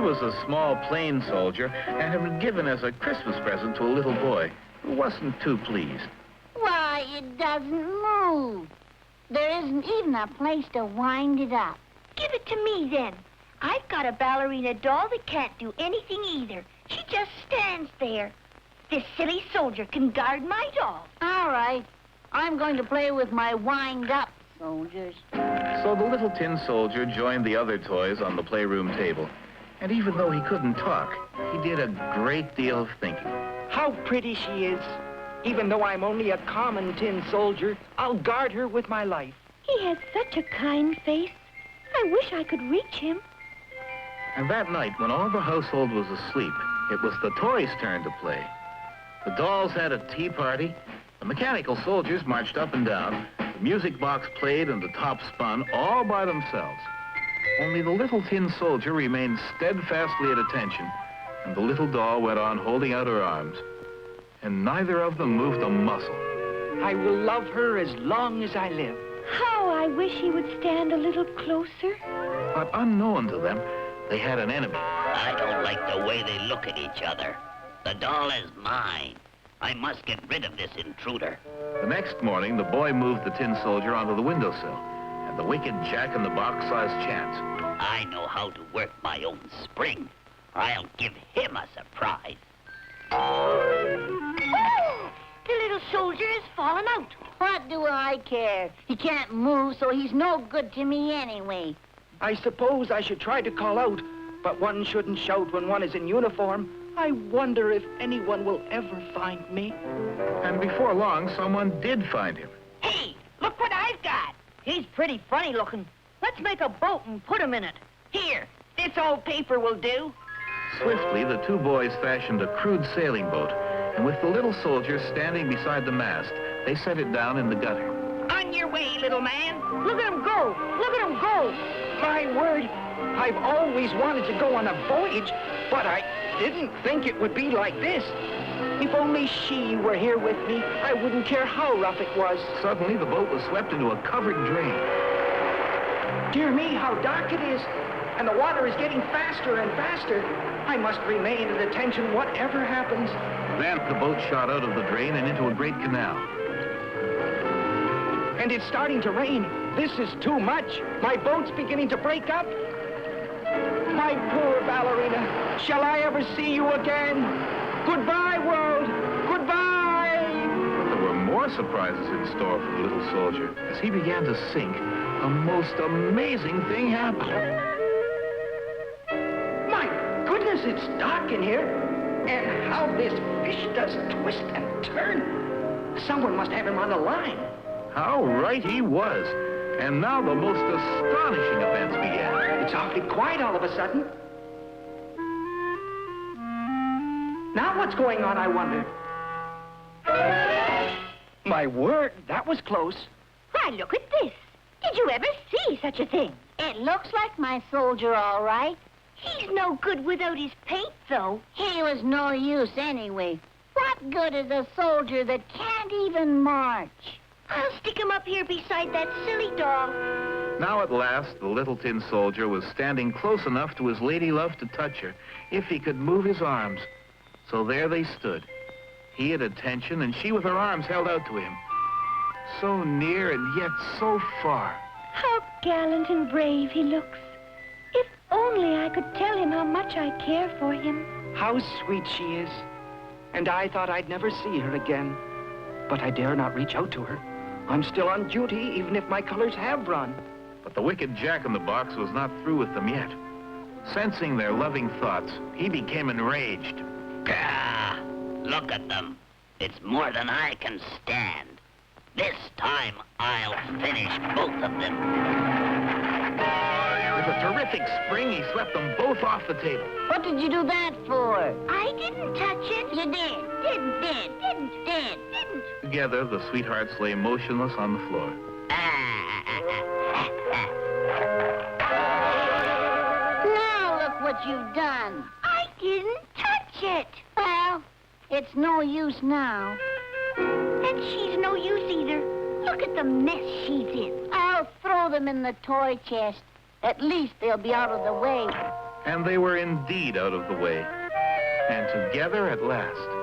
was a small plain soldier and had been given as a Christmas present to a little boy who wasn't too pleased. Why, it doesn't move. There isn't even a place to wind it up. Give it to me, then. I've got a ballerina doll that can't do anything either. She just stands there. This silly soldier can guard my doll. All right. I'm going to play with my wind-up soldiers. So the little tin soldier joined the other toys on the playroom table. And even though he couldn't talk, he did a great deal of thinking. How pretty she is. Even though I'm only a common tin soldier, I'll guard her with my life. He has such a kind face. I wish I could reach him. And that night, when all the household was asleep, it was the toys' turn to play. The dolls had a tea party, the mechanical soldiers marched up and down, the music box played and the top spun all by themselves. Only the little tin soldier remained steadfastly at attention, and the little doll went on holding out her arms. And neither of them moved a muscle. I will love her as long as I live. How I wish he would stand a little closer. But unknown to them, they had an enemy. I don't like the way they look at each other. The doll is mine. I must get rid of this intruder. The next morning, the boy moved the tin soldier onto the windowsill, and the wicked Jack-in-the-Box saw his chance. I know how to work my own spring. I'll give him a surprise. Oh! The little soldier has fallen out. What do I care? He can't move, so he's no good to me anyway. I suppose I should try to call out, but one shouldn't shout when one is in uniform. I wonder if anyone will ever find me. And before long, someone did find him. Hey, look what I've got. He's pretty funny looking. Let's make a boat and put him in it. Here, this old paper will do. Swiftly, the two boys fashioned a crude sailing boat, and with the little soldier standing beside the mast, they set it down in the gutter. On your way, little man. Look at him go. Look at him go. My word, I've always wanted to go on a voyage, but I didn't think it would be like this. If only she were here with me, I wouldn't care how rough it was. Suddenly, the boat was swept into a covered drain. Dear me, how dark it is. And the water is getting faster and faster. I must remain at attention whatever happens. Then the boat shot out of the drain and into a great canal. And it's starting to rain. This is too much. My boat's beginning to break up. My poor ballerina. Shall I ever see you again? Goodbye, world. Goodbye. But there were more surprises in store for the little soldier. As he began to sink, a most amazing thing happened. It's dark in here, and how this fish does twist and turn. Someone must have him on the line. How right he was. And now the most astonishing events began. It's awfully quiet all of a sudden. Now what's going on, I wonder? My word, that was close. Why, look at this. Did you ever see such a thing? It looks like my soldier, all right. He's no good without his paint, though. He was no use anyway. What good is a soldier that can't even march? I'll stick him up here beside that silly doll. Now at last, the little tin soldier was standing close enough to his lady love to touch her, if he could move his arms. So there they stood. He at attention, and she with her arms held out to him. So near and yet so far. How gallant and brave he looks. If only I could tell him how much I care for him. How sweet she is. And I thought I'd never see her again. But I dare not reach out to her. I'm still on duty, even if my colors have run. But the wicked Jack-in-the-Box was not through with them yet. Sensing their loving thoughts, he became enraged. Gah! Look at them. It's more than I can stand. This time, I'll finish both of them. With a terrific spring, he swept them both off the table. What did you do that for? I didn't touch it. You did. Didn't. Together, the sweethearts lay motionless on the floor. Now look what you've done. I didn't touch it. Well, it's no use now. And she's no use either. Look at the mess she's in. I'll throw them in the toy chest. At least they'll be out of the way. And they were indeed out of the way. And together at last.